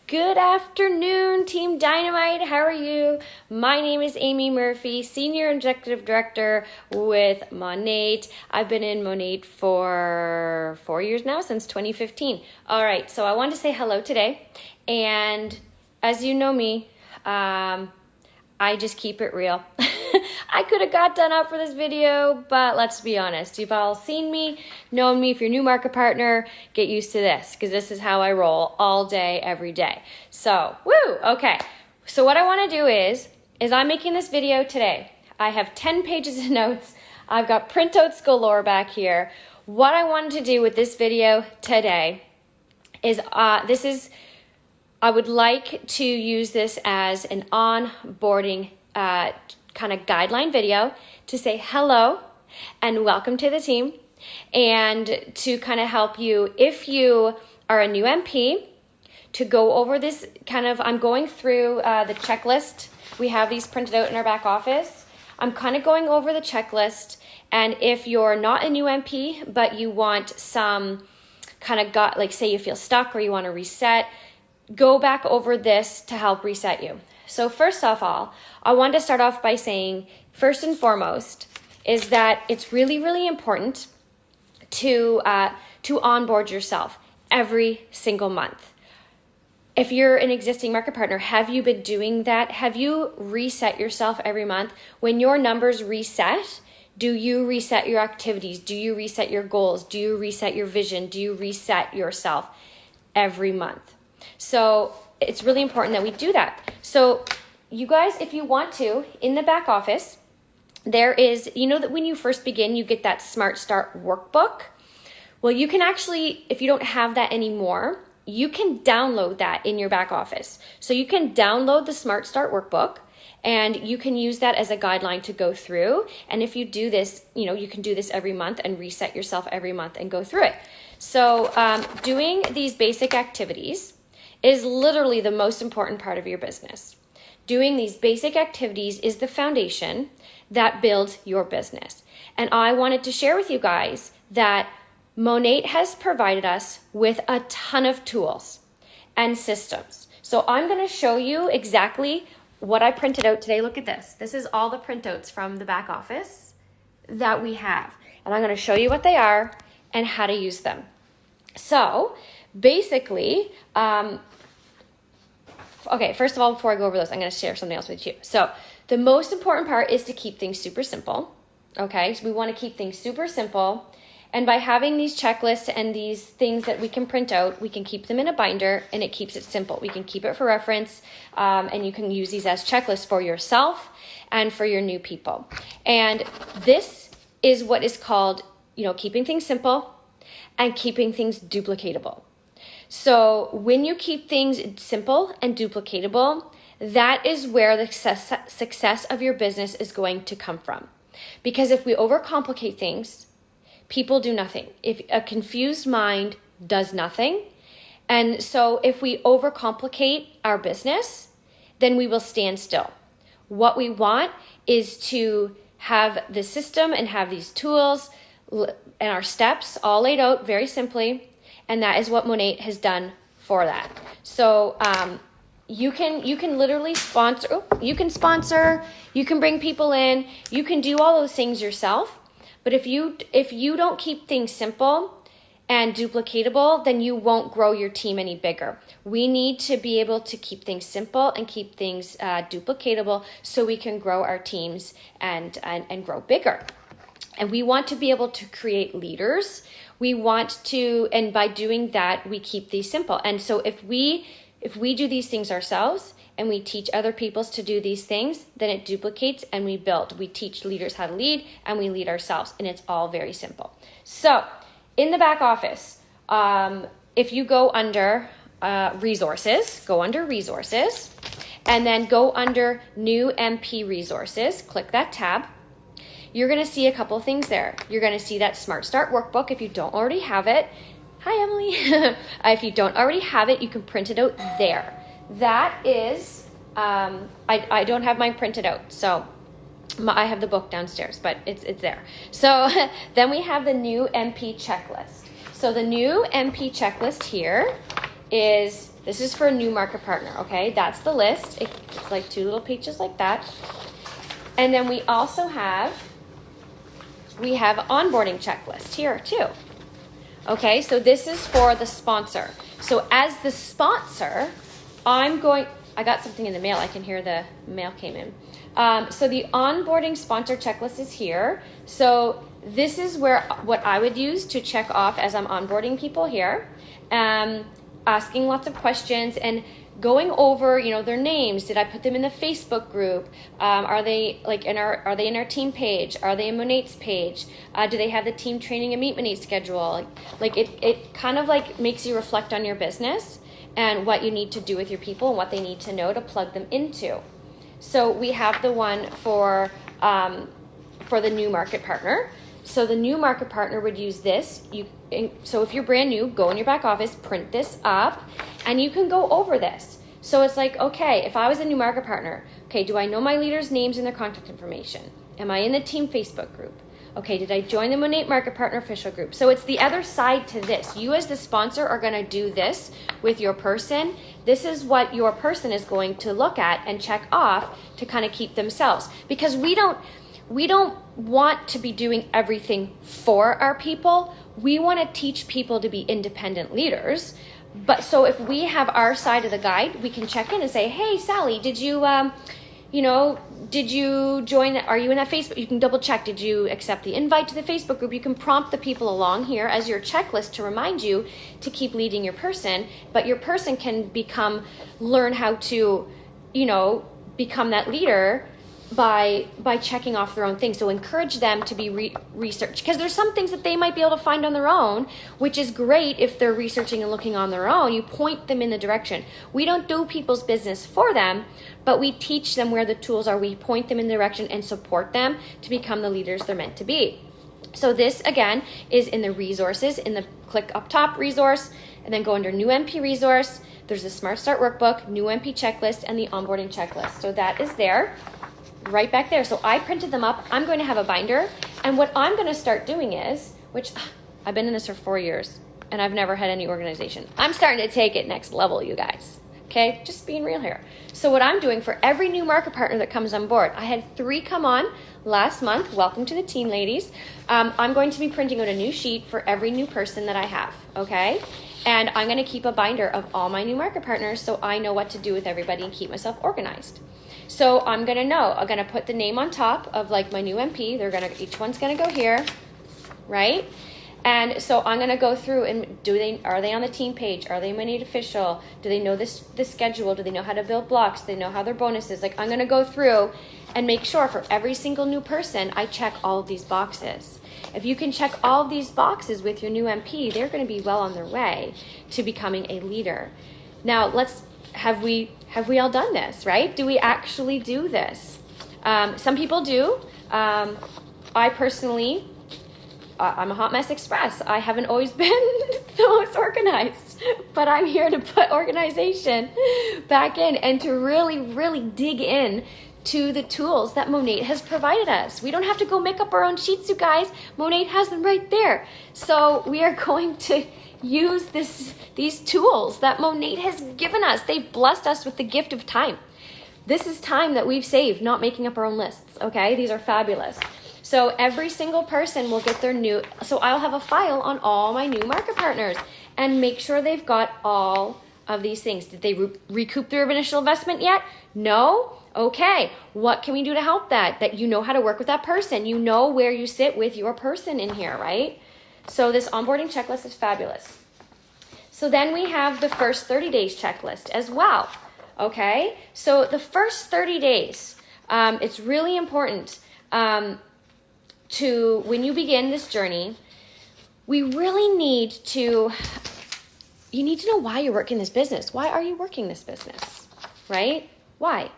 Good afternoon, Team Dynamite. How are you? My name is Amy Murphy, Senior Executive Director with Monate. I've been in Monate for 4 years now, since 2015. All right, so I wanted to say hello today. And as you know me, I just keep it real. I could have got done up for this video, but let's be honest. You've all seen me, known me. If you're a new market partner, get used to this because this is how I roll all day, every day. So, woo, okay. So what I want to do is I'm making this video today. I have 10 pages of notes. I've got printouts galore back here. What I wanted to do with this video today is I would like to use this as an onboarding kind of guideline video to say hello and welcome to the team, and to kind of help you, if you are a new MP, to go over this I'm going through the checklist. We have these printed out in our back office. I'm kind of going over the checklist, and if you're not a new MP, but you want some like say you feel stuck or you want to reset, go back over this to help reset you. So first of all, I want to start off by saying, first and foremost, is that it's really, really important to onboard yourself every single month. If you're an existing market partner, have you been doing that? Have you reset yourself every month? When your numbers reset, do you reset your activities? Do you reset your goals? Do you reset your vision? Do you reset yourself every month? So it's really important that we do that. So you guys, if you want to, in the back office, there is, you know that when you first begin, you get that Smart Start workbook. Well, you can actually, if you don't have that anymore, you can download that in your back office. So you can download the Smart Start workbook, and you can use that as a guideline to go through. And if you do this, you can do this every month and reset yourself every month and go through it. So doing these basic activities is literally the most important part of your business. Doing these basic activities is the foundation that builds your business. And I wanted to share with you guys that Monate has provided us with a ton of tools and systems. So I'm going to show you exactly what I printed out today. Look at this. This is all the printouts from the back office that we have. And I'm going to show you what they are and how to use them. So basically, okay, first of all, before I go over those, I'm going to share something else with you. So the most important part is to keep things super simple. Okay, so we want to keep things super simple. And by having these checklists and these things that we can print out, we can keep them in a binder, and it keeps it simple. We can keep it for reference, and you can use these as checklists for yourself and for your new people. And this is what is called, keeping things simple and keeping things duplicatable. So when you keep things simple and duplicatable, that is where the success of your business is going to come from. Because if we overcomplicate things, people do nothing. If a confused mind does nothing. And so if we overcomplicate our business, then we will stand still. What we want is to have the system and have these tools and our steps all laid out very simply. And that is what Monate has done for that. So you can literally sponsor, you can bring people in, you can do all those things yourself. But if you don't keep things simple and duplicatable, then you won't grow your team any bigger. We need to be able to keep things simple and keep things duplicatable so we can grow our teams and grow bigger. And we want to be able to create leaders. We want to, and by doing that, we keep these simple. And so if we do these things ourselves and we teach other people to do these things, then it duplicates and we build. We teach leaders how to lead and we lead ourselves, and it's all very simple. So in the back office, if you go under resources, and then go under new MP resources, click that tab. You're going to see a couple of things there. You're going to see that Smart Start workbook if you don't already have it. Hi, Emily. If you don't already have it, you can print it out there. That is, I don't have mine printed out, so I have the book downstairs, but it's there. So then we have the new MP checklist. So the new MP checklist here is This is for a new market partner, okay? That's the list. It's like 2 little pages like that. And then we also have onboarding checklist here too. Okay, so this is for the sponsor. So as the sponsor, I got something in the mail. I can hear the mail came in. So the onboarding sponsor checklist is here. So this is what I would use to check off as I'm onboarding people here. Asking lots of questions and going over, their names. Did I put them in the Facebook group? Are they in our team page? Are they in Monate's page? Do they have the team training and meet Monate schedule? It kind of makes you reflect on your business and what you need to do with your people and what they need to know to plug them into. So we have the one for the new market partner. So the new market partner would use this. So if you're brand new, go in your back office, print this up, and you can go over this. So it's like, okay, if I was a new market partner, okay, do I know my leaders' names and their contact information? Am I in the team Facebook group? Okay, did I join the Monate Market Partner official group? So it's the other side to this. You as the sponsor are going to do this with your person. This is what your person is going to look at and check off to kind of keep themselves. Because we don't want to be doing everything for our people. We want to teach people to be independent leaders. But so if we have our side of the guide, we can check in and say, hey, Sally, did you join, are you in that Facebook? You can double check. Did you accept the invite to the Facebook group? You can prompt the people along here as your checklist to remind you to keep leading your person, but your person can learn how to, become that leader by checking off their own things. So encourage them to be research, because there's some things that they might be able to find on their own, which is great if they're researching and looking on their own. You point them in the direction. We don't do people's business for them, but we teach them where the tools are. We point them in the direction and support them to become the leaders they're meant to be. So this again is in the resources, in the click up top resource, and then go under new MP resource. There's the Smart Start workbook, new MP checklist, and the onboarding checklist. So that is there. Right back there. So I printed them up. I'm going to have a binder. And what I'm going to start doing is, which I've been in this for 4 years and I've never had any organization. I'm starting to take it next level, you guys. Okay? Just being real here. So what I'm doing for every new market partner that comes on board, I had 3 come on last month. Welcome to the team, ladies. I'm going to be printing out a new sheet for every new person that I have. Okay? And I'm going to keep a binder of all my new market partners so I know what to do with everybody and keep myself organized. So I'm going to put the name on top of my new MP. Each one's going to go here, right? And so I'm going to go through and are they on the team page? Are they Monate official? Do they know the schedule? Do they know how to build blocks? Do they know how their bonuses? I'm going to go through and make sure for every single new person, I check all of these boxes. If you can check all of these boxes with your new MP, they're going to be well on their way to becoming a leader. Now, have we all done this, right? Do we actually do this? Some people do. I personally, I'm a hot mess express. I haven't always been the most organized, but I'm here to put organization back in and to really, really dig in to the tools that Monate has provided us. We don't have to go make up our own sheets, you guys. Monate has them right there. So we are going to use these tools that Monate has given us. They've blessed us with the gift of time. This is time that we've saved, not making up our own lists, okay? These are fabulous. So every single person will get so I'll have a file on all my new market partners and make sure they've got all of these things. Did they recoup their initial investment yet? No? Okay. What can we do to help that? That you know how to work with that person. You know where you sit with your person in here, right? So this onboarding checklist is fabulous. So then we have the first 30 days checklist as well. Okay, so the first 30 days, it's really important to, when you begin this journey, you need to know why you're working this business. Why are you working this business, right? Why?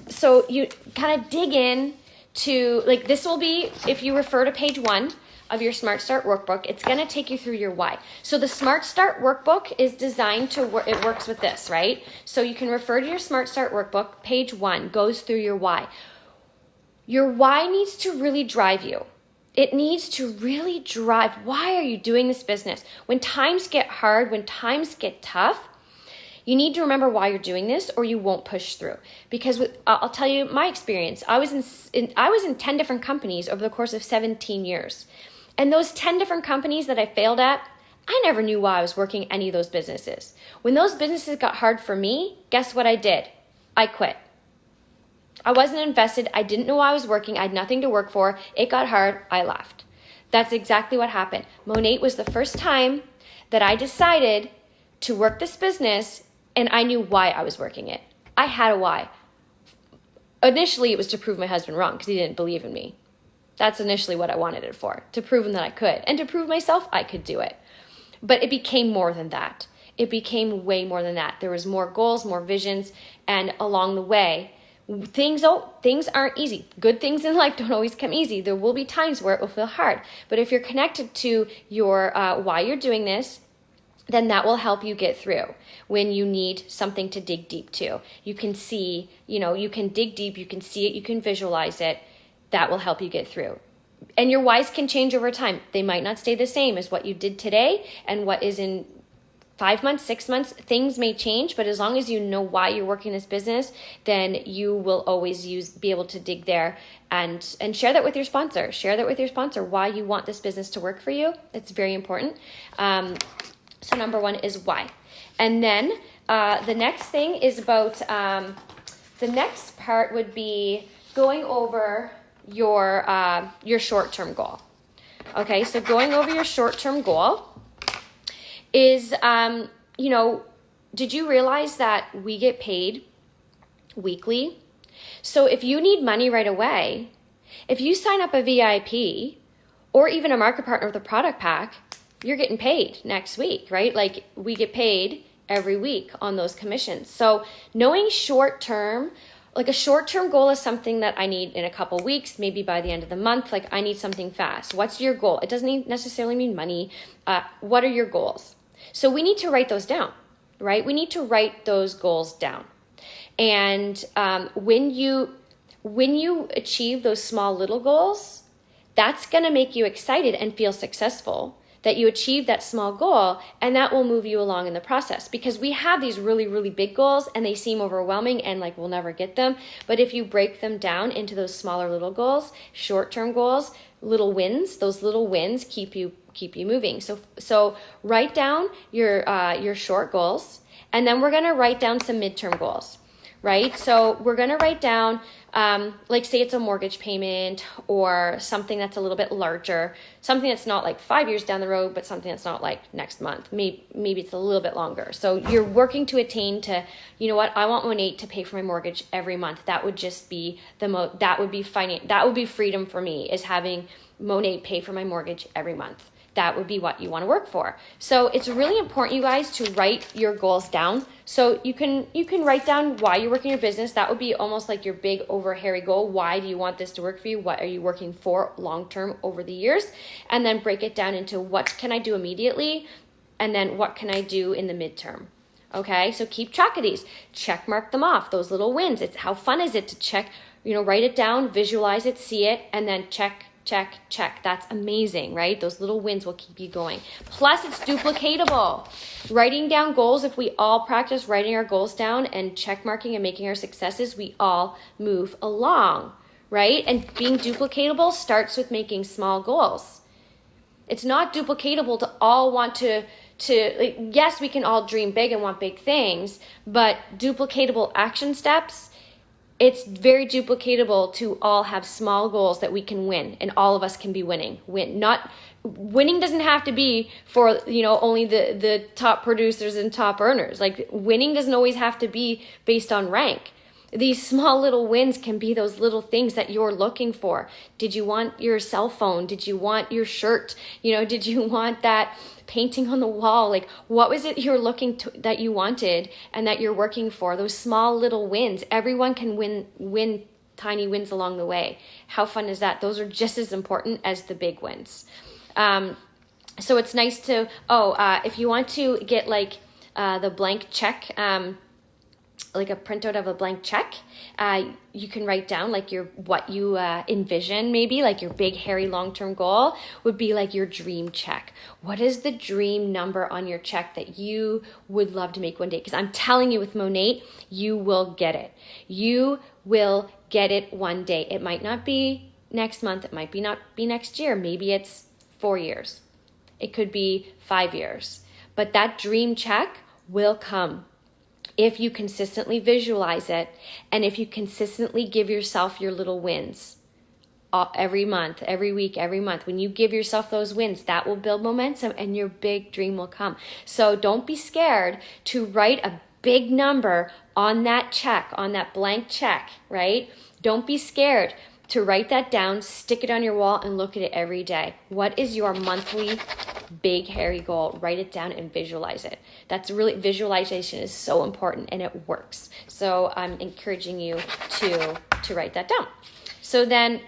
So you kind of dig in to, this will be, if you refer to page 1 of your Smart Start workbook, it's going to take you through your why. So the Smart Start workbook is designed to work, it works with this, right? So you can refer to your Smart Start workbook, page 1 goes through your why. Your why needs to really drive you. it needs to really drive, why are you doing this business? When times get hard, when times get tough, you need to remember why you're doing this, or you won't push through. Because I'll tell you my experience. I was in 10 different companies over the course of 17 years. And those 10 different companies that I failed at, I never knew why I was working any of those businesses. When those businesses got hard for me, guess what I did? I quit. I wasn't invested. I didn't know why I was working. I had nothing to work for. It got hard. I left. That's exactly what happened. Monate was the first time that I decided to work this business, and I knew why I was working it. I had a why. Initially, it was to prove my husband wrong because he didn't believe in me. That's initially what I wanted it for, to prove him that I could, and to prove myself I could do it. But it became more than that. It became way more than that. There was more goals, more visions, and along the way, things aren't easy. Good things in life don't always come easy. There will be times where it will feel hard. But if you're connected to your why you're doing this, then that will help you get through when you need something to dig deep to. You can see, you can dig deep, you can see it, you can visualize it. That will help you get through. And your whys can change over time. They might not stay the same as what you did today and what is in 5 months, 6 months. Things may change, but as long as you know why you're working this business, then you will always be able to dig there and share that with your sponsor. Share that with your sponsor, why you want this business to work for you. It's very important. So number one is why. And then the next thing is about, the next part would be going over your short-term goal. Okay, so going over your short-term goal is, did you realize that we get paid weekly? So if you need money right away, if you sign up a VIP or even a market partner with a product pack, you're getting paid next week, right? Like we get paid every week on those commissions. So knowing short-term, like a short-term goal is something that I need in a couple weeks, maybe by the end of the month. Like I need something fast. What's your goal? It doesn't necessarily mean money. What are your goals? So we need to write those down, right? We need to write those goals down. And when you achieve those small little goals, that's going to make you excited and feel successful that you achieve that small goal, and that will move you along in the process, because we have these really, really big goals and they seem overwhelming and like we'll never get them. But if you break them down into those smaller little goals, short-term goals, little wins, those little wins keep you moving. So write down your short goals, and then we're going to write down some midterm goals, right? So we're going to write down, like say it's a mortgage payment or something that's a little bit larger, something that's not like 5 years down the road, but something that's not like next month. Maybe it's a little bit longer. So you're working to attain to, you know what, I want Monate to pay for my mortgage every month. That would just be that would be freedom for me, is having Monate pay for my mortgage every month. That would be what you want to work for. So it's really important, you guys, to write your goals down. So you can write down why you're working your business. That would be almost like your big over hairy goal. Why do you want this to work for you? What are you working for long term over the years? And then break it down into what can I do immediately, and then what can I do in the midterm. Okay, so keep track of these. Check mark them off, those little wins. It's how fun is it to check, write it down, visualize it, see it, and then check. That's amazing, right? Those little wins will keep you going. Plus, it's duplicatable. Writing down goals, if we all practice writing our goals down and check marking and making our successes, we all move along, right? And being duplicatable starts with making small goals. It's not duplicatable to all want to yes, we can all dream big and want big things, but duplicatable action steps, it's very duplicatable to all have small goals that we can win, and all of us can be winning. Winning doesn't have to be for, only the top producers and top earners. Like winning doesn't always have to be based on rank. These small little wins can be those little things that you're looking for. Did you want your cell phone? Did you want your shirt? Did you want that painting on the wall? Like, what was it you're that you wanted and that you're working for? Those small little wins. Everyone can win tiny wins along the way. How fun is that? Those are just as important as the big wins. So it's nice to, if you want to get like the blank check, like a printout of a blank check. You can write down like what you envision, maybe like your big, hairy, long-term goal would be like your dream check. What is the dream number on your check that you would love to make one day? Because I'm telling you, with Monate, you will get it. You will get it one day. It might not be next month. It might not be next year. Maybe it's 4 years. It could be 5 years. But that dream check will come if you consistently visualize it, and if you consistently give yourself your little wins every month, every week, every month. When you give yourself those wins, that will build momentum and your big dream will come. So don't be scared to write a big number on that check, on that blank check, right? Don't be scared to write that down, stick it on your wall, and look at it every day. What is your monthly big, hairy goal? Write it down and visualize it. Visualization is so important, and it works. So I'm encouraging you to write that down. So then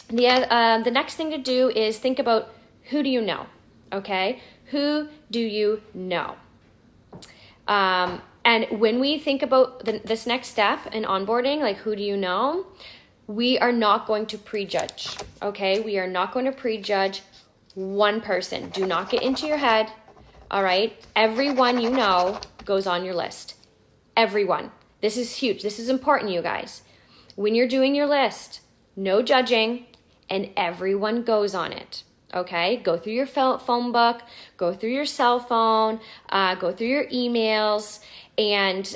the next thing to do is think about, who do you know? Okay? Who do you know? And when we think about this next step in onboarding, like who do you know? We are not going to prejudge, okay? We are not going to prejudge one person. Do not get into your head, all right? Everyone you know goes on your list. Everyone. This is huge. This is important, you guys. When you're doing your list, no judging, and everyone goes on it, okay? Go through your phone book, go through your cell phone, go through your emails, and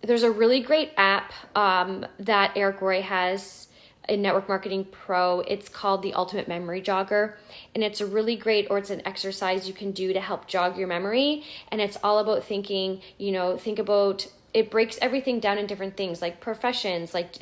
there's a really great app that Eric Roy has in Network Marketing Pro. It's called the Ultimate Memory Jogger, and it's a really great, or it's an exercise you can do to help jog your memory. And it's all about thinking, think about, it breaks everything down in different things, like professions, like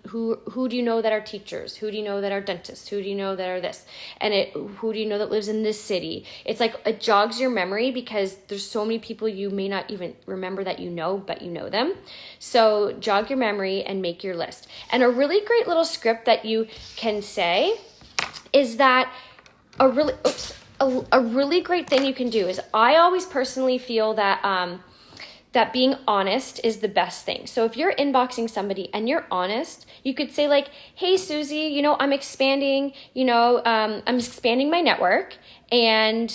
who do you know that are teachers? Who do you know that are dentists? Who do you know that are this? And who do you know that lives in this city? It's like, it jogs your memory because there's so many people you may not even remember that you know, but you know them. So jog your memory and make your list. And a really great little script that you can say is that a really great thing you can do is, I always personally feel that that being honest is the best thing. So if you're inboxing somebody and you're honest, you could say like, hey, Susie, I'm expanding, I'm expanding my network, and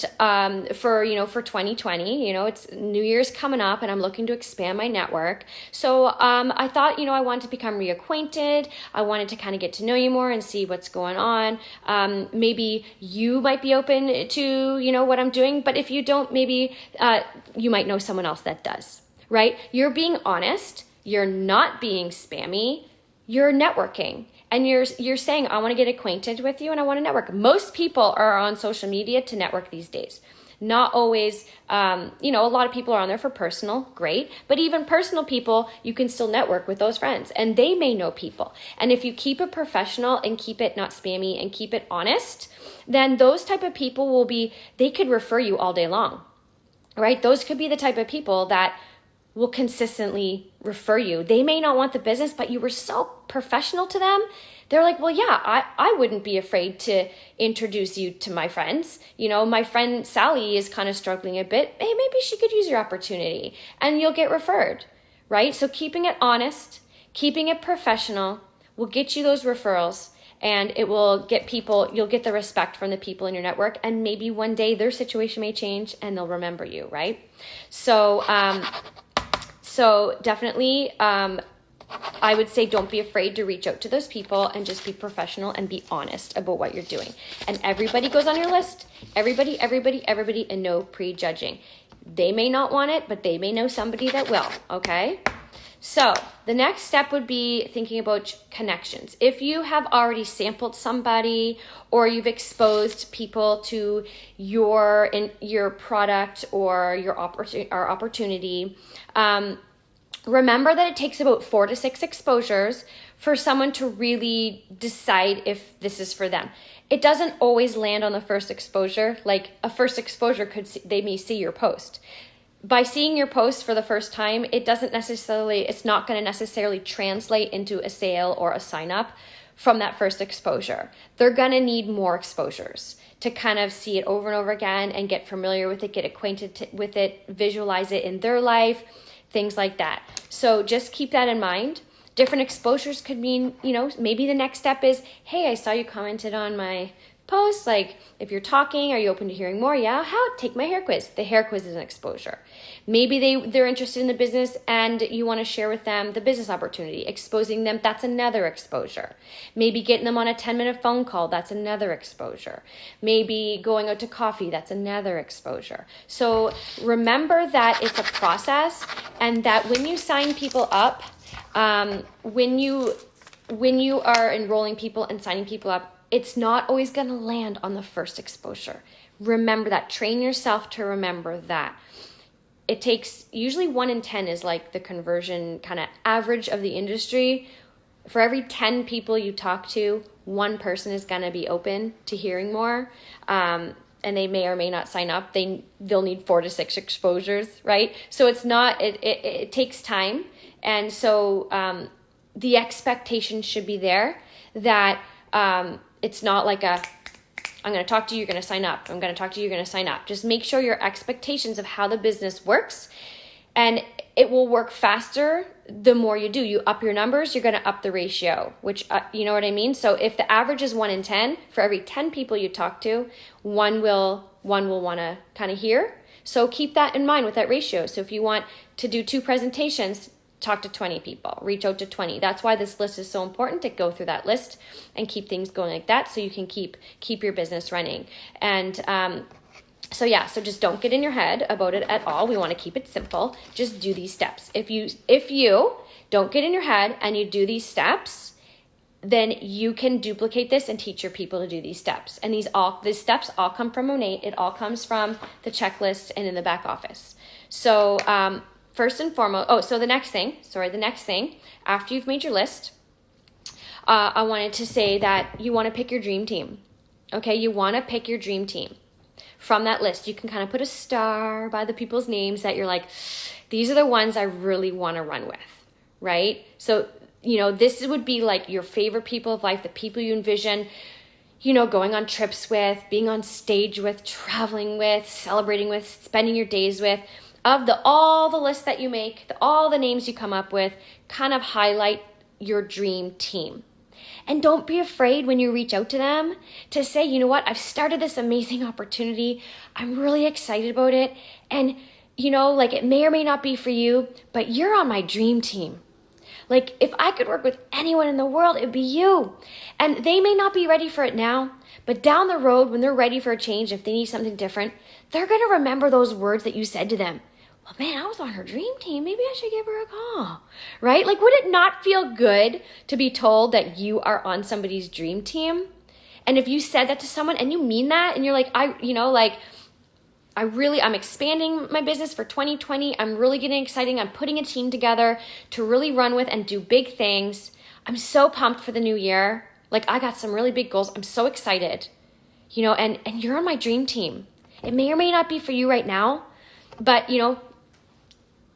for 2020, it's New Year's coming up and I'm looking to expand my network. So I thought, I wanted to become reacquainted. I wanted to kind of get to know you more and see what's going on. Maybe you might be open to, what I'm doing, but if you don't, maybe you might know someone else that does. Right? You're being honest. You're not being spammy. You're networking. And you're saying, I want to get acquainted with you and I want to network. Most people are on social media to network these days. Not always, a lot of people are on there for personal, great. But even personal people, you can still network with those friends. And they may know people. And if you keep it professional and keep it not spammy and keep it honest, then those type of people they could refer you all day long. Right? Those could be the type of people that will consistently refer you. They may not want the business, but you were so professional to them. They're like, well, yeah, I wouldn't be afraid to introduce you to my friends. My friend Sally is kind of struggling a bit. Hey, maybe she could use your opportunity, and you'll get referred, right? So keeping it honest, keeping it professional will get you those referrals, and it will get you'll get the respect from the people in your network, and maybe one day their situation may change and they'll remember you, right? So definitely, I would say don't be afraid to reach out to those people and just be professional and be honest about what you're doing. And everybody goes on your list. Everybody, and no prejudging. They may not want it, but they may know somebody that will, okay? So the next step would be thinking about connections. If you have already sampled somebody or you've exposed people to your product or your opportunity, remember that it takes about 4 to 6 exposures for someone to really decide if this is for them. It doesn't always land on the first exposure. Like a first exposure they may see your post. By seeing your post for the first time, it's not going to necessarily translate into a sale or a sign up from that first exposure. They're going to need more exposures to kind of see it over and over again and get familiar with it, get acquainted with it, visualize it in their life, things like that. So just keep that in mind. Different exposures could mean, maybe the next step is, hey, I saw you commented on my post. Like, if you're talking, are you open to hearing more? Yeah. How? Take my hair quiz. The hair quiz is an exposure. Maybe they're interested in the business and you want to share with them the business opportunity. Exposing them, that's another exposure. Maybe getting them on a 10-minute phone call, that's another exposure. Maybe going out to coffee, that's another exposure. So remember that it's a process, and that when you sign people up, when you are enrolling people and signing people up, it's not always going to land on the first exposure. Remember that. Train yourself to remember that. It takes, usually 1 in 10 is like the conversion kind of average of the industry. For every 10 people you talk to, 1 person is going to be open to hearing more. And they may or may not sign up. They'll need 4 to 6 exposures, right? So it's not, it takes time. And so the expectation should be there that it's not like I'm going to talk to you, you're going to sign up. I'm going to talk to you, you're going to sign up. Just make sure your expectations of how the business works, and it will work faster the more you do. You up your numbers, you're going to up the ratio, which, you know what I mean? So if the average is 1 in 10, for every 10 people you talk to, one will want to kind of hear. So keep that in mind with that ratio. So if you want to do 2 presentations, talk to 20 people, reach out to 20. That's why this list is so important, to go through that list and keep things going like that, so you can keep your business running. And so just don't get in your head about it at all. We want to keep it simple. Just do these steps. If you don't get in your head and you do these steps, then you can duplicate this and teach your people to do these steps. And these steps all come from Monate. It all comes from the checklist and in the back office. So first and foremost, the next thing, after you've made your list, I wanted to say that you want to pick your dream team. Okay, you want to pick your dream team. From that list, you can kind of put a star by the people's names that you're like, these are the ones I really want to run with, right? So, this would be like your favorite people of life, the people you envision, going on trips with, being on stage with, traveling with, celebrating with, spending your days with. Of all the lists that you make, all the names you come up with, kind of highlight your dream team. And don't be afraid when you reach out to them to say, you know what, I've started this amazing opportunity. I'm really excited about it. And, it may or may not be for you, but you're on my dream team. Like, if I could work with anyone in the world, it'd be you. And they may not be ready for it now, but down the road, when they're ready for a change, if they need something different, they're going to remember those words that you said to them. Well, man, I was on her dream team. Maybe I should give her a call, right? Like, would it not feel good to be told that you are on somebody's dream team? And if you said that to someone and you mean that, and you're like, I'm expanding my business for 2020. I'm really getting exciting. I'm putting a team together to really run with and do big things. I'm so pumped for the new year. Like, I got some really big goals. I'm so excited, and you're on my dream team. It may or may not be for you right now, but,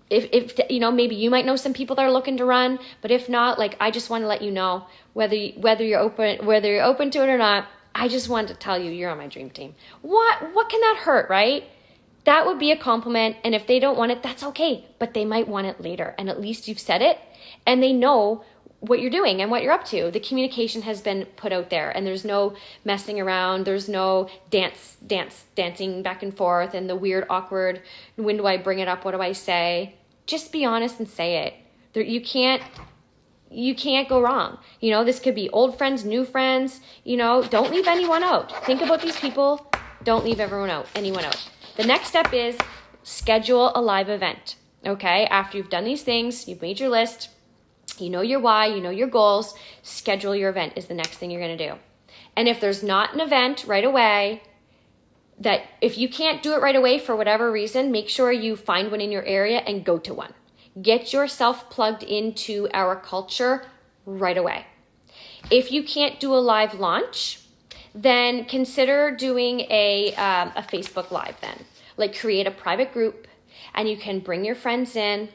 if maybe you might know some people that are looking to run, but if not, like, I just want to let you know whether you're open to it or not. I just wanted to tell you you're on my dream team. What can that hurt, right? That would be a compliment. And if they don't want it, that's okay, but they might want it later. And at least you've said it and they know what you're doing and what you're up to. The communication has been put out there, and there's no messing around. There's no dancing back and forth and the weird, awkward, when do I bring it up? What do I say? Just be honest and say it. You can't go wrong. This could be old friends, new friends, don't leave anyone out. Think about these people. Don't leave anyone out. The next step is schedule a live event. Okay. After you've done these things, you've made your list, you know your why, you know your goals, schedule your event is the next thing you're going to do. And if there's not an event right away, that if you can't do it right away for whatever reason, make sure you find one in your area and go to one. Get yourself plugged into our culture right away. If you can't do a live launch, then consider doing a Facebook Live then. Like, create a private group, and you can bring your friends in,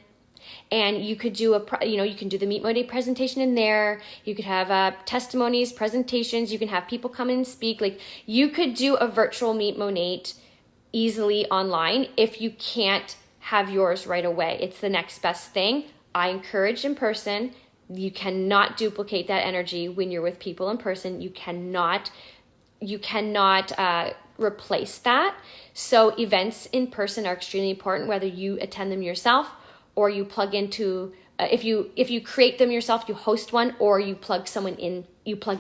and you could do you can do the Meet Monate presentation in there. You could have testimonies, presentations. You can have people come in and speak. Like, you could do a virtual Meet Monate easily online if you can't have yours right away. It's the next best thing. I encourage in person. You cannot duplicate that energy when you're with people in person. You cannot replace that. So events in person are extremely important, whether you attend them yourself or you plug into, if you create them yourself, you host one, or you plug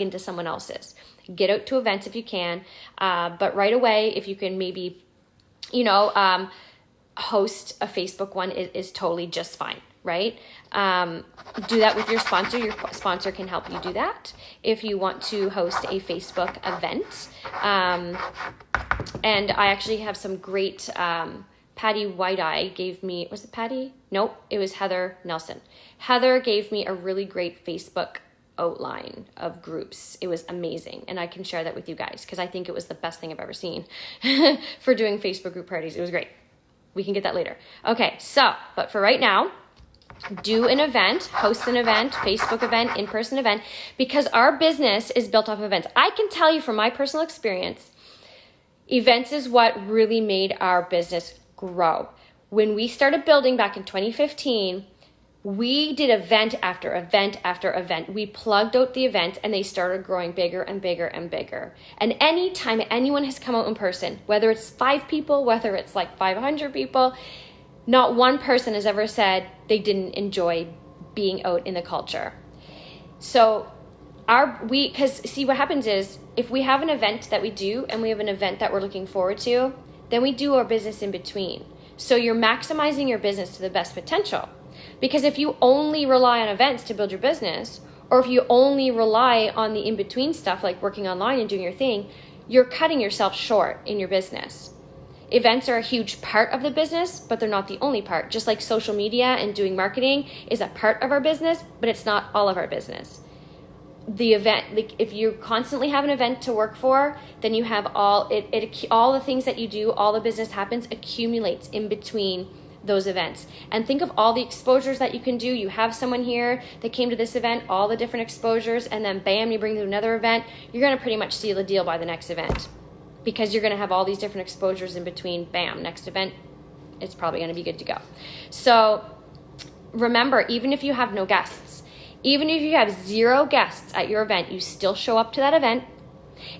into someone else's. Get out to events if you can, but right away, if you can maybe, host a Facebook one is totally just fine, right? Do that with your sponsor. Your sponsor can help you do that if you want to host a Facebook event. And I actually have some great, Patty White-Eye gave me, was it Patty? Nope, it was Heather Nelson. Heather gave me a really great Facebook outline of groups. It was amazing. And I can share that with you guys because I think it was the best thing I've ever seen for doing Facebook group parties. It was great. We can get that later. Okay, but for right now, do an event, host an event, Facebook event, in-person event, because our business is built off of events. I can tell you from my personal experience, events is what really made our business grow. When we started building back in 2015, we did event after event after event. We plugged out the events and they started growing bigger and bigger and bigger. And anytime anyone has come out in person, whether it's 5 people, whether it's like 500 people, not one person has ever said they didn't enjoy being out in the culture. So because see what happens is if we have an event that we do and we have an event that we're looking forward to, then we do our business in between. So you're maximizing your business to the best potential. Because if you only rely on events to build your business, or if you only rely on the in-between stuff like working online and doing your thing, you're cutting yourself short in your business. Events are a huge part of the business, but they're not the only part. Just like social media and doing marketing is a part of our business, but it's not all of our business. The event, like if you constantly have an event to work for, then you have all the things that you do, all the business happens, accumulates in between those events. And think of all the exposures that you can do. You have someone here that came to this event, all the different exposures, and then bam, you bring them to another event. You're going to pretty much seal the deal by the next event because you're going to have all these different exposures in between. Bam, next event, it's probably going to be good to go. So remember, even if you have no guests, even if you have 0 guests at your event, you still show up to that event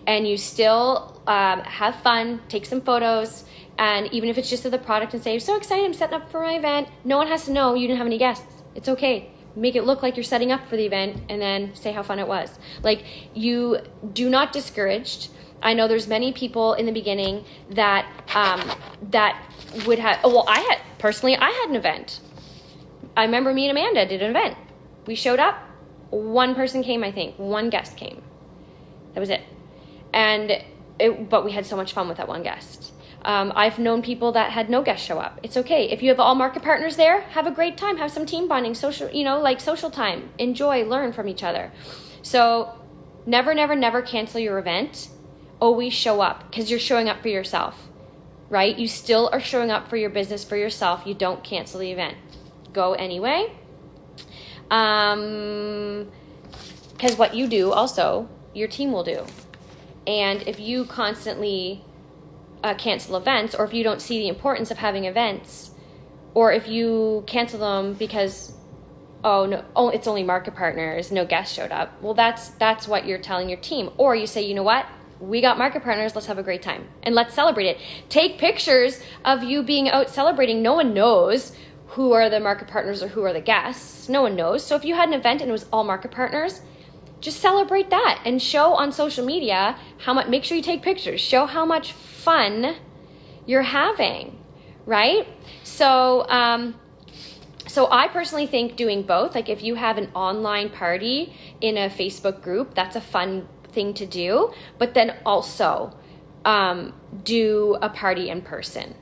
and you still have fun, take some photos. And even if it's just of the product and say, I'm so excited, I'm setting up for my event. No one has to know you didn't have any guests. It's okay. Make it look like you're setting up for the event and then say how fun it was. Like, you do not discouraged. I know there's many people in the beginning that would have, I had an event. I remember me and Amanda did an event. We showed up. 1 person came, I think. 1 guest came. That was it. But we had so much fun with that 1 guest. I've known people that had no guests show up. It's okay. If you have all market partners there, have a great time. Have some team bonding, social time. Enjoy, learn from each other. So never, never, never cancel your event. Always show up because you're showing up for yourself, right? You still are showing up for your business, for yourself. You don't cancel the event. Go anyway. Because what you do also, your team will do. And if you constantly cancel events, or if you don't see the importance of having events, or if you cancel them because it's only market partners, no guests showed up, well, that's what you're telling your team. Or you say, you know what, we got market partners, let's have a great time and let's celebrate it. Take pictures of you being out celebrating. No one knows who are the market partners or who are the guests. No one knows. So if you had an event and it was all market partners, just celebrate that and show on social media how much. Make sure you take pictures. Show how much fun you're having, right? So I personally think doing both. Like if you have an online party in a Facebook group, that's a fun thing to do. But then also do a party in person.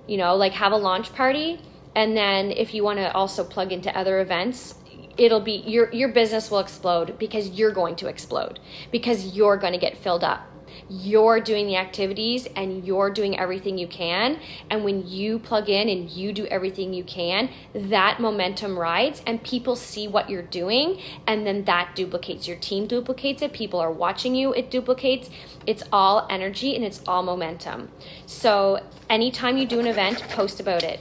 Like have a launch party, and then if you want to also plug into other events, it'll be your business will explode because you're going to explode because you're going to get filled up. You're doing the activities and you're doing everything you can. And when you plug in and you do everything you can, that momentum rides and people see what you're doing. And then that duplicates. Your team duplicates it. People are watching you. It duplicates. It's all energy and it's all momentum. So anytime you do an event, post about it.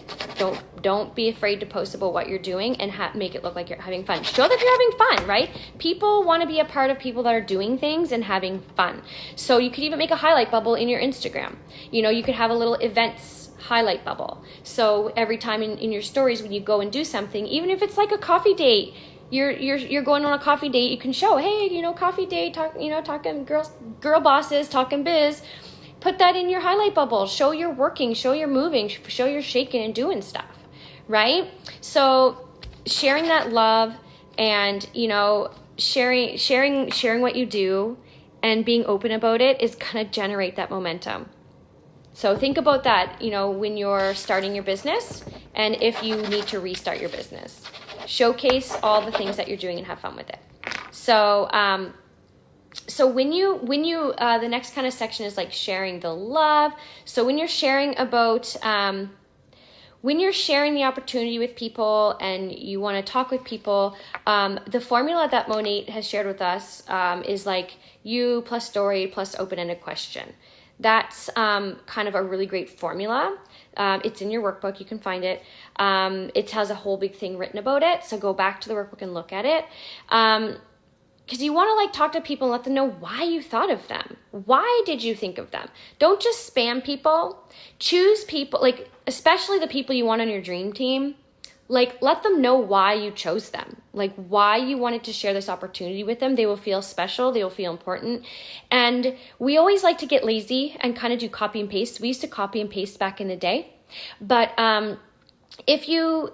Don't be afraid to post about what you're doing and make it look like you're having fun. Show that you're having fun, right? People want to be a part of people that are doing things and having fun. So you could even make a highlight bubble in your Instagram. You could have a little events highlight bubble. So every time in your stories when you go and do something, even if it's like a coffee date, you're going on a coffee date, you can show, hey, coffee date, talking girl bosses, talking biz. Put that in your highlight bubble. Show you're working, show you're moving, show you're shaking and doing stuff, right? So sharing that love and, sharing what you do and being open about it is going to generate that momentum. So think about that, when you're starting your business and if you need to restart your business. Showcase all the things that you're doing and have fun with it. So when you the next kind of section is like sharing the love. So when you're sharing about, when you're sharing the opportunity with people and you want to talk with people, the formula that Monate has shared with us is like you plus story plus open-ended question. That's kind of a really great formula. It's in your workbook. You can find it. It has a whole big thing written about it. So go back to the workbook and look at it. Because you want to talk to people and let them know why you thought of them. Why did you think of them? Don't just spam people. Choose people, especially the people you want on your dream team. Let them know why you chose them. Why you wanted to share this opportunity with them. They will feel special. They will feel important. And we always like to get lazy and kind of do copy and paste. We used to copy and paste back in the day. But if you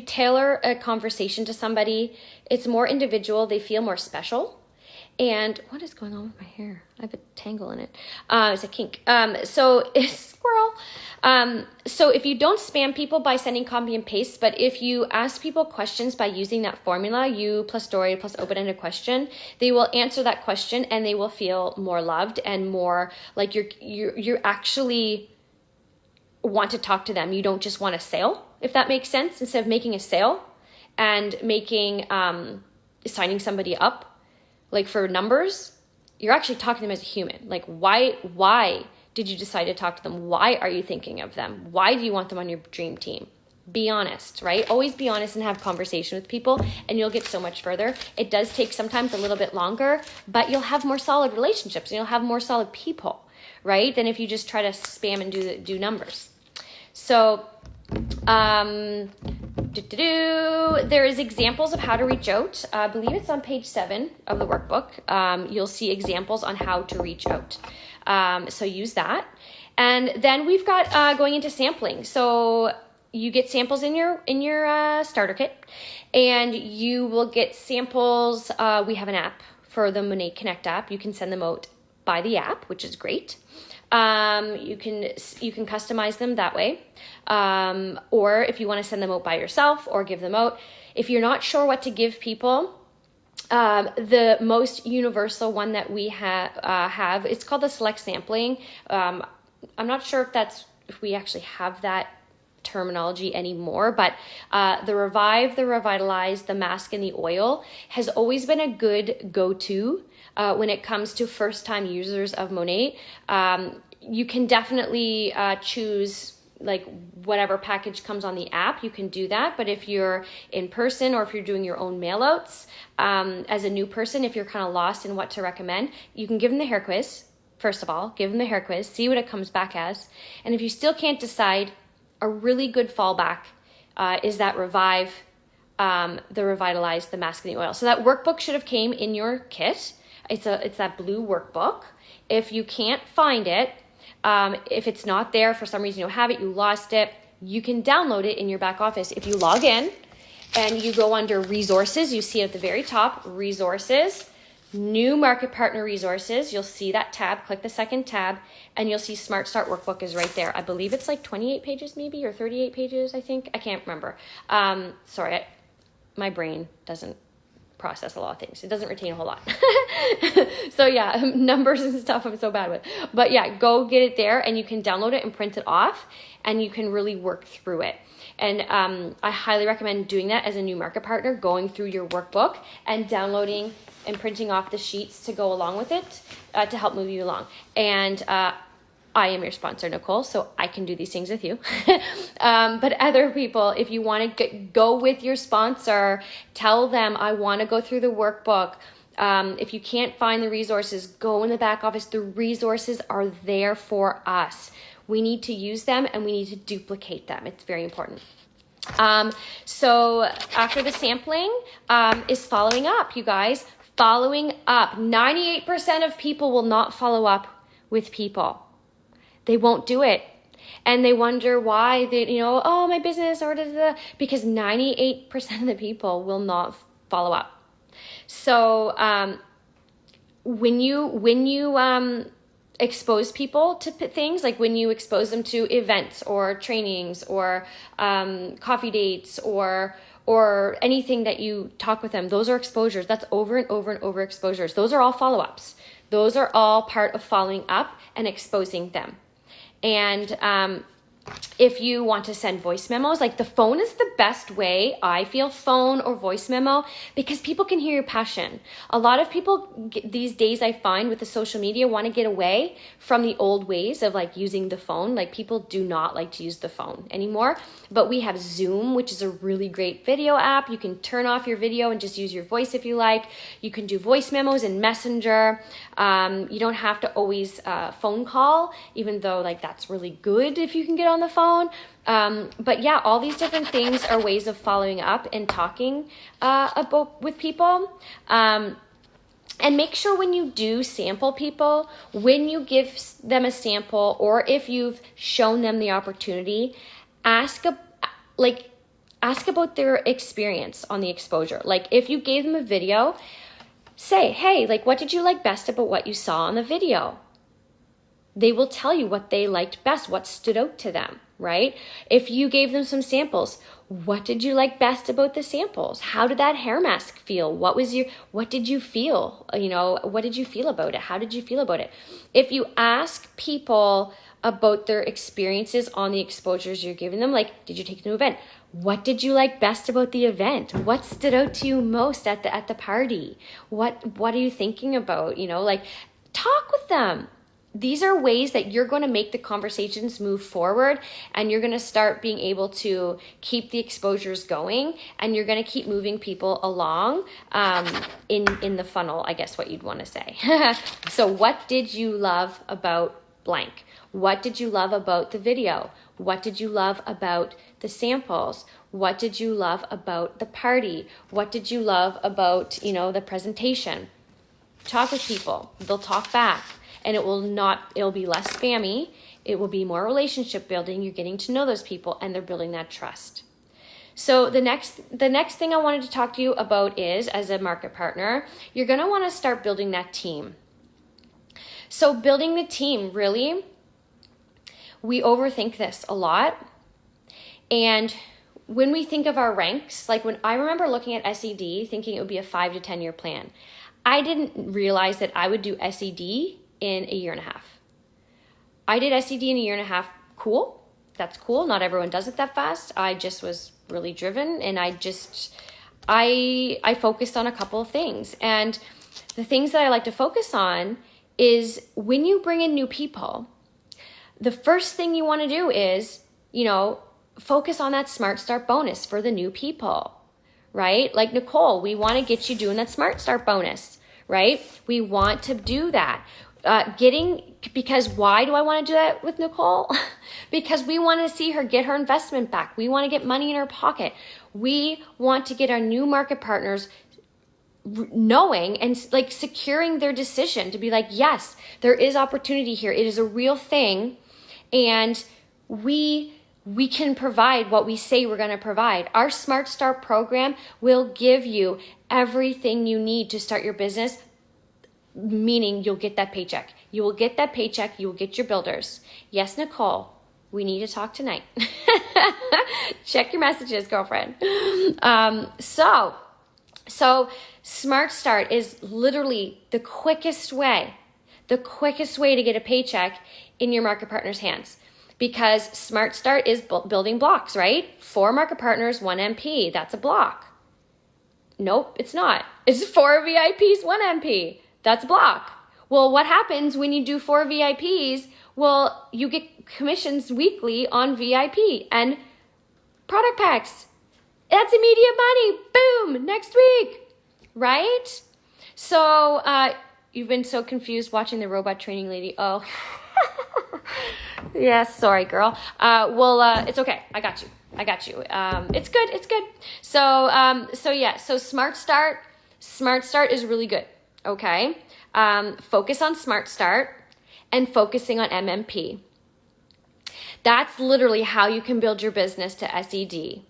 tailor a conversation to somebody, it's more individual. They feel more special. And what is going on with my hair? I have a tangle in it. It's a kink. So it's squirrel. So if you don't spam people by sending copy and paste, but if you ask people questions by using that formula, you plus story plus open-ended question, they will answer that question and they will feel more loved and more like you're actually want to talk to them. You don't just want a sale, if that makes sense. Instead of making a sale and making signing somebody up for numbers, you're actually talking to them as a human. Why did you decide to talk to them? Why are you thinking of them? Why do you want them on your dream team? Be honest, right? Always be honest and have conversation with people and you'll get so much further. It does take sometimes a little bit longer, but you'll have more solid relationships and you'll have more solid people, right? Than if you just try to spam and do numbers. So there is examples of how to reach out. I believe it's on page 7 of the workbook. You'll see examples on how to reach out. So use that. And then we've got going into sampling. So you get samples in your starter kit, and you will get samples. We have an app for the Monate Connect app. You can send them out by the app, which is great. You can customize them that way. Or if you want to send them out by yourself or give them out. If you're not sure what to give people, the most universal one that we have, it's called the select sampling. I'm not sure if we actually have that terminology anymore, but the Revive, the Revitalize, the Mask, and the Oil has always been a good go-to when it comes to first-time users of Monate. You can definitely choose whatever package comes on the app, you can do that. But if you're in person or if you're doing your own mailouts, as a new person, if you're kind of lost in what to recommend, you can give them the hair quiz. First of all, give them the hair quiz, see what it comes back as. And if you still can't decide, a really good fallback is that Revive, the Revitalize, the Mask, and the Oil. So that workbook should have came in your kit. It's that blue workbook. If you can't find it, if it's not there for some reason, you don't have it, you lost it, you can download it in your back office. If you log in and you go under resources, you see at the very top, resources, new market partner resources, you'll see that tab, click the second tab, and you'll see Smart Start Workbook is right there. I believe it's 28 pages maybe, or 38 pages, I think. I can't remember. Sorry, my brain doesn't process a lot of things. It doesn't retain a whole lot. So yeah, numbers and stuff I'm so bad with. But yeah, go get it there and you can download it and print it off and you can really work through it. And I highly recommend doing that as a new market partner, going through your workbook and downloading and printing off the sheets to go along with it to help move you along. And I am your sponsor, Nicole, so I can do these things with you. But other people, if you want to go with your sponsor, tell them, I want to go through the workbook. If you can't find the resources, go in the back office. The resources are there for us. We need to use them and we need to duplicate them. It's very important. So after the sampling is following up, you guys. Following up. 98% of people will not follow up with people. They won't do it. And they wonder why they, oh, my business or because 98% of the people will not follow up. So when you expose people to things, like when you expose them to events or trainings or coffee dates or anything that you talk with them, those are exposures. That's over and over and over exposures. Those are all follow-ups. Those are all part of following up and exposing them. And if you want to send voice memos, like the phone is the best way, I feel, phone or voice memo, because people can hear your passion. A lot of people these days, I find, with the social media, want to get away from the old ways of like using the phone. Like people do not like to use the phone anymore, but we have Zoom, which is a really great video app. You can turn off your video and just use your voice if you like. You can do voice memos in Messenger. You don't have to always phone call, even though like that's really good if you can get on the phone. But yeah, all these different things are ways of following up and talking with people. And make sure when you do sample people, when you give them a sample, or if you've shown them the opportunity, ask about their experience on the exposure. Like if you gave them a video, say, hey, like what did you like best about what you saw on the video? They will tell you what they liked best, what stood out to them, right? If you gave them some samples, what did you like best about the samples? How did that hair mask feel? What did you feel? What did you feel about it? How did you feel about it? If you ask people about their experiences on the exposures you're giving them, like, did you take them to an event? What did you like best about the event? What stood out to you most at the party? What are you thinking about? Like talk with them. These are ways that you're going to make the conversations move forward, and you're going to start being able to keep the exposures going, and you're going to keep moving people along in the funnel, I guess what you'd want to say. So what did you love about blank? What did you love about the video? What did you love about the samples? What did you love about the party? What did you love about, the presentation? Talk with people. They'll talk back. And it'll be less spammy. It will be more relationship building. You're getting to know those people and they're building that trust. So the next thing I wanted to talk to you about is, as a market partner, you're going to want to start building that team. So building the team, really, we overthink this a lot. And when we think of our ranks, like when I remember looking at SED, thinking it would be a 5 to 10 year plan, I didn't realize that I would do SED in a year and a half. I did SED in a year and a half. Cool. That's cool. Not everyone does it that fast. I just was really driven, and I focused on a couple of things. And the things that I like to focus on is when you bring in new people, the first thing you want to do is, focus on that Smart Start bonus for the new people, right? Like Nicole, we want to get you doing that Smart Start bonus, right? We want to do that. Because why do I want to do that with Nicole? Because we want to see her get her investment back. We want to get money in her pocket. We want to get our new market partners knowing and like securing their decision to be like, yes, there is opportunity here. It is a real thing. And we can provide what we say we're going to provide. Our Smart Start program will give you everything you need to start your business, meaning you'll get that paycheck. You will get that paycheck. You will get your builders. Yes, Nicole, we need to talk tonight. Check your messages, girlfriend. So Smart Start is literally the quickest way to get a paycheck in your market partner's hands. Because Smart Start is building blocks, right? 4 market partners, 1 MP. That's a block. Nope, it's not. It's 4 VIPs, 1 MP. That's a block. Well, what happens when you do 4 VIPs? Well, you get commissions weekly on VIP and product packs. That's immediate money. Boom, next week, right? So you've been so confused watching the robot training lady. Oh, yes, sorry, girl. It's okay. I got you. It's good. So Smart Start is really good. Okay. Focus on Smart Start and focusing on MMP. That's literally how you can build your business to SED.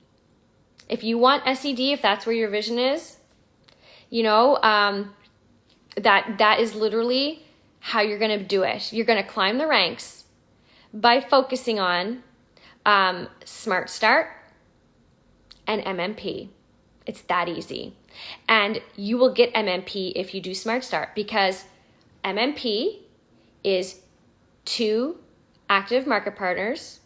If you want SED, if that's where your vision is, that is literally how you're going to do it. You're going to climb the ranks by focusing on Smart Start and MMP. It's that easy. And you will get MMP if you do Smart Start, because MMP is 2 active market partners,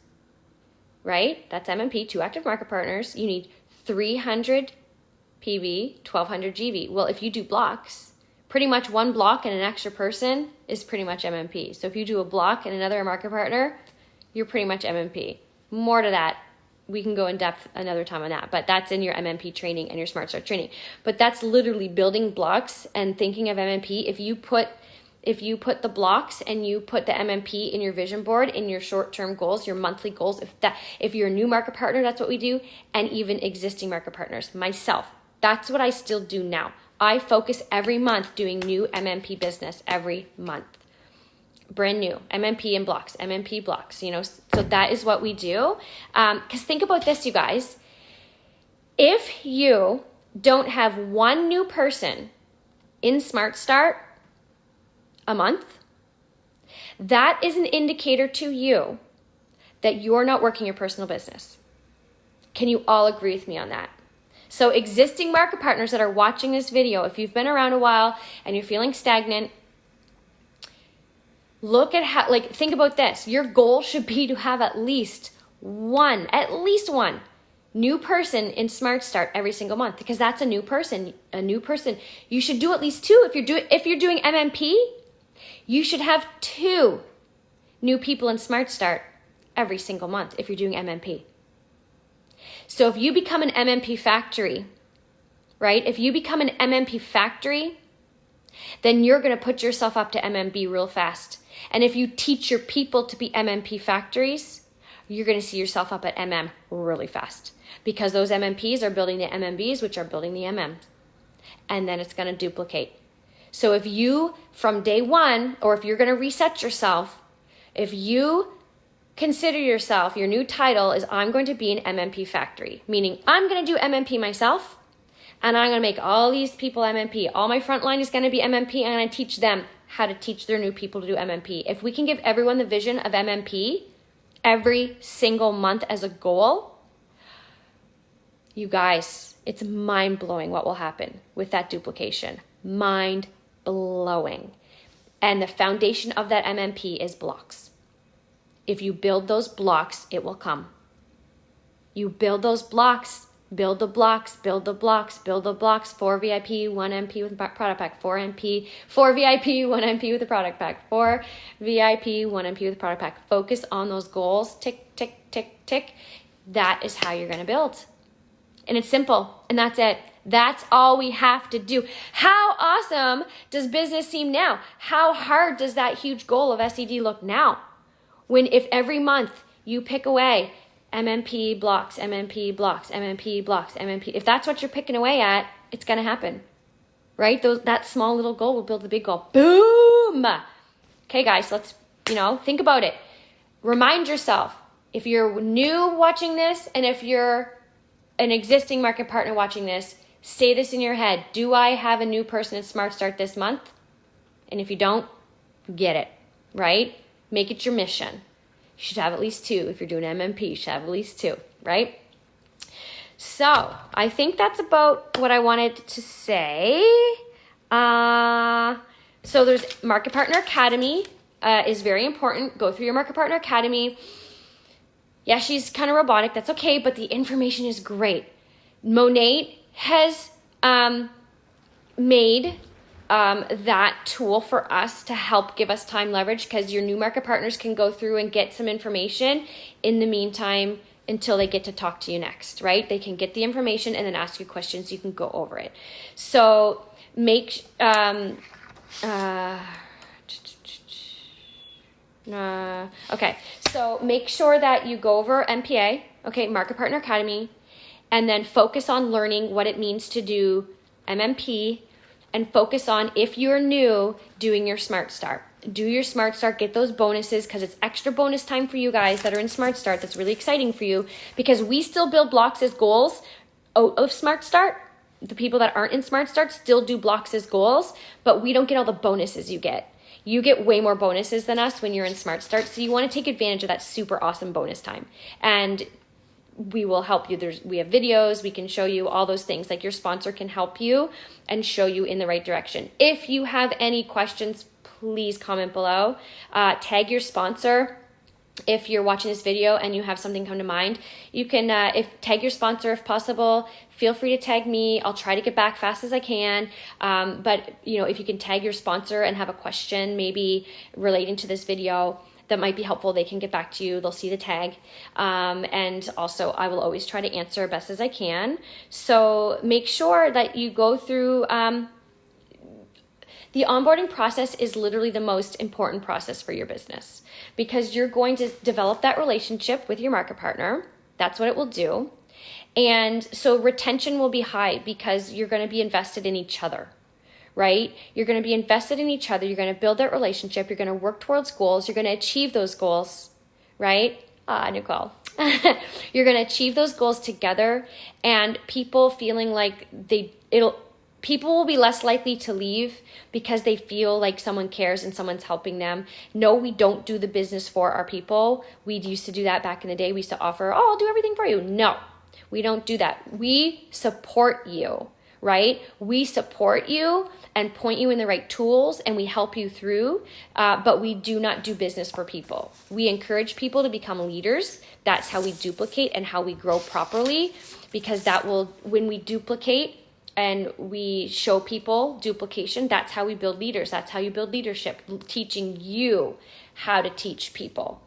right? That's MMP, 2 active market partners. You need 300 PV, 1200 GV. Well, if you do blocks, pretty much 1 block and an extra person is pretty much MMP. So if you do a block and another market partner, you're pretty much MMP. More to that, we can go in depth another time on that, but that's in your MMP training and your Smart Start training. But that's literally building blocks and thinking of MMP. If you put the blocks and you put the MMP in your vision board, in your short-term goals, your monthly goals, if you're a new market partner, that's what we do, and even existing market partners. Myself, that's what I still do now. I focus every month doing new MMP business every month. Brand new, MMP and blocks, MMP blocks, so that is what we do. Because think about this, you guys. If you don't have 1 new person in Smart Start a month, that is an indicator to you that you're not working your personal business. Can you all agree with me on that? So existing market partners that are watching this video, if you've been around a while and you're feeling stagnant, look at think about this. Your goal should be to have at least one new person in Smart Start every single month, because that's a new person. You should do at least 2. If you're doing MMP, you should have 2 new people in Smart Start every single month if you're doing MMP. So if you become an MMP factory, right? If you become an MMP factory, then you're going to put yourself up to MMB real fast. And if you teach your people to be MMP factories, you're going to see yourself up at MM really fast, because those MMPs are building the MMBs, which are building the MMs. And then it's going to duplicate. So if you, from day 1, or if you're going to reset yourself, if you consider yourself, your new title is, I'm going to be an MMP factory, meaning I'm going to do MMP myself, and I'm going to make all these people MMP. All my frontline is going to be MMP, and I'm going to teach them how to teach their new people to do MMP. If we can give everyone the vision of MMP every single month as a goal, you guys, it's mind-blowing what will happen with that duplication. Mind-blowing. And the foundation of that MMP is blocks. If you build those blocks, it will come. You build those blocks. Build the blocks, build the blocks, build the blocks. 4 VIP, 1 MP with product pack. 4 MP, 4 VIP, 1 MP with a product pack. 4 VIP, 1 MP with a product pack. Focus on those goals. Tick, tick, tick, tick. That is how you're going to build. And it's simple. And that's it. That's all we have to do. How awesome does business seem now? How hard does that huge goal of SED look now? If every month you pick away MMP blocks, MMP blocks, MMP blocks, MMP. If that's what you're picking away at, it's going to happen, right? That small little goal will build the big goal. Boom! Okay, guys, let's, think about it. Remind yourself, if you're new watching this, and if you're an existing market partner watching this, say this in your head. Do I have a new person in Smart Start this month? And if you don't, get it, right? Make it your mission. You should have at least 2. If you're doing MMP, you should have at least 2, right? So I think that's about what I wanted to say. So there's Market Partner Academy is very important. Go through your Market Partner Academy. Yeah, she's kind of robotic. That's okay, but the information is great. Monate has made that tool for us to help give us time leverage, because your new market partners can go through and get some information in the meantime until they get to talk to you next, right? They can get the information and then ask you questions. You can go over it. So make, okay, so make sure that you go over MPA, okay, Market Partner Academy, and then focus on learning what it means to do MMP, and focus on, if you're new, doing your Smart Start. Do your Smart Start, get those bonuses, because it's extra bonus time for you guys that are in Smart Start. That's really exciting for you, because we still build blocks as goals out of Smart Start. The people that aren't in Smart Start still do blocks as goals, but we don't get all the bonuses you get. You get way more bonuses than us when you're in Smart Start, so you want to take advantage of that super awesome bonus time. And we will help you. We have videos, we can show you all those things. Like, your sponsor can help you and show you in the right direction. If you have any questions, please comment below. Tag your sponsor. If you're watching this video and you have something come to mind, you can tag your sponsor if possible. Feel free to tag me. I'll try to get back fast as I can. But if you can tag your sponsor and have a question maybe relating to this video that might be helpful, they can get back to you. They'll see the tag. And also, I will always try to answer best as I can. So make sure that you go through the onboarding process. Is literally the most important process for your business, because you're going to develop that relationship with your market partner. That's what it will do. And so retention will be high, because you're going to be invested in each other, right? You're going to be invested in each other. You're going to build that relationship. You're going to work towards goals. You're going to achieve those goals, right? Nicole. You're going to achieve those goals together, and people feeling like people will be less likely to leave because they feel like someone cares and someone's helping them. No, we don't do the business for our people. We used to do that back in the day. We used to offer, I'll do everything for you. No, we don't do that. We support you, right? We support you and point you in the right tools, and we help you through, but we do not do business for people. We encourage people to become leaders. That's how we duplicate and how we grow properly, because when we duplicate and we show people duplication, that's how we build leaders. That's how you build leadership, teaching you how to teach people,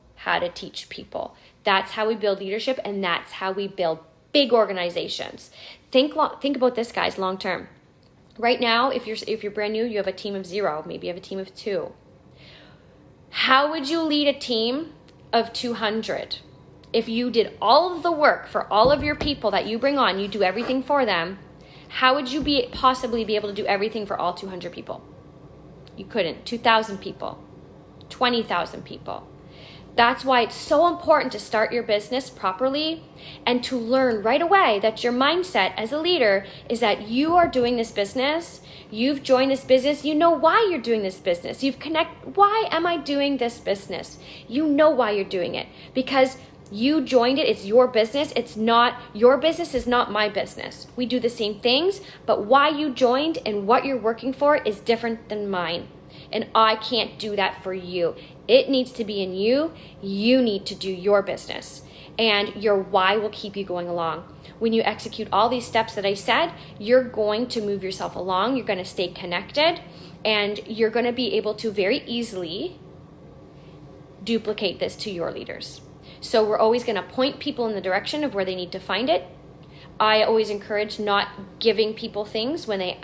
That's how we build leadership, and that's how we build big organizations. Think about this, guys, long term. Right now, if you're brand new, you have a team of 0, maybe you have a team of 2. How would you lead a team of 200? If you did all of the work for all of your people that you bring on, you do everything for them, how would you possibly be able to do everything for all 200 people? You couldn't. 2,000 people, 20,000 people. That's why it's so important to start your business properly and to learn right away that your mindset as a leader is that you are doing this business. You've joined this business. You know why you're doing this business. Why am I doing this business? You know why you're doing it, because you joined it. It's your business. Your business is not my business. We do the same things, but why you joined and what you're working for is different than mine. And I can't do that for you. It needs to be in you. You need to do your business. And your why will keep you going along. When you execute all these steps that I said, you're going to move yourself along. You're going to stay connected. And you're going to be able to very easily duplicate this to your leaders. So we're always going to point people in the direction of where they need to find it. I always encourage not giving people things when they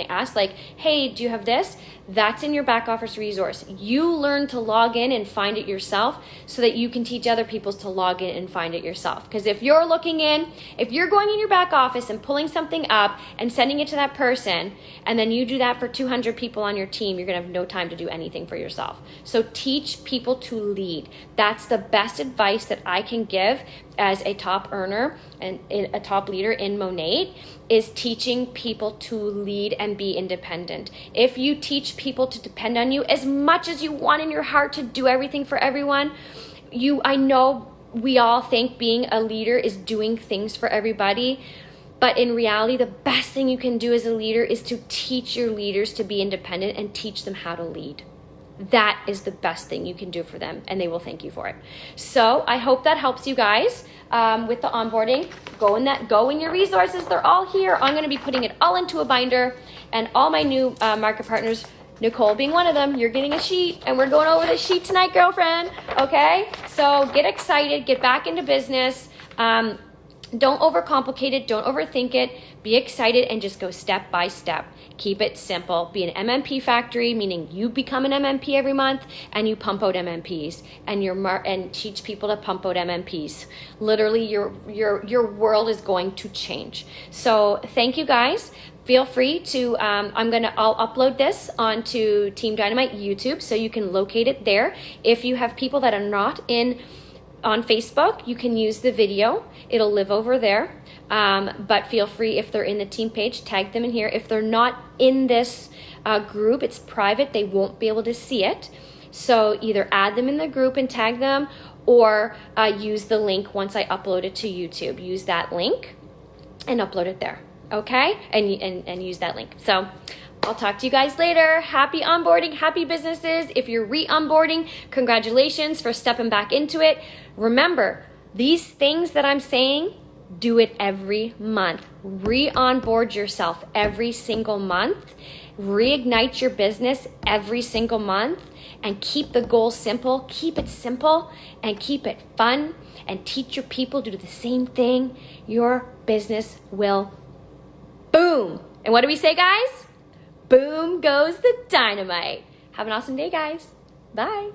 ask, like, hey, do you have this? That's in your back office resource. You learn to log in and find it yourself so that you can teach other people to log in and find it yourself. Because if you're going in your back office and pulling something up and sending it to that person, and then you do that for 200 people on your team, you're going to have no time to do anything for yourself. So teach people to lead. That's the best advice that I can give as a top earner and a top leader in Monat, is teaching people to lead and be independent. If you teach people to depend on you as much as you want in your heart to do everything for everyone, I know we all think being a leader is doing things for everybody, but in reality, the best thing you can do as a leader is to teach your leaders to be independent and teach them how to lead. That is the best thing you can do for them, and they will thank you for it. So I hope that helps you guys with the onboarding. Go in your resources. They're all here. I'm going to be putting it all into a binder, And all my new market partners, Nicole being one of them, you're getting a sheet, and we're going over the sheet tonight, girlfriend. Okay? So get excited, get back into business. Don't overcomplicate it. Don't overthink it. Be excited and just go step by step. Keep it simple. Be an MMP factory, meaning you become an MMP every month and you pump out MMPs and teach people to pump out MMPs. Literally, your world is going to change. So thank you guys. Feel free to, I'll upload this onto Team Dynamite YouTube so you can locate it there. If you have people that are not on Facebook, you can use the video. It'll live over there. But feel free, if they're in the team page, tag them in here. If they're not in this group, it's private. They won't be able to see it. So either add them in the group and tag them, or use the link once I upload it to YouTube. Use that link and upload it there. Okay? And use that link. So I'll talk to you guys later. Happy onboarding, happy businesses. If you're re-onboarding, congratulations for stepping back into it. Remember, these things that I'm saying, do it every month. Re-onboard yourself every single month. Reignite your business every single month, and keep the goal simple. Keep it simple and keep it fun, and teach your people to do the same thing. Your business will boom. And what do we say, guys? Boom goes the dynamite. Have an awesome day, guys. Bye.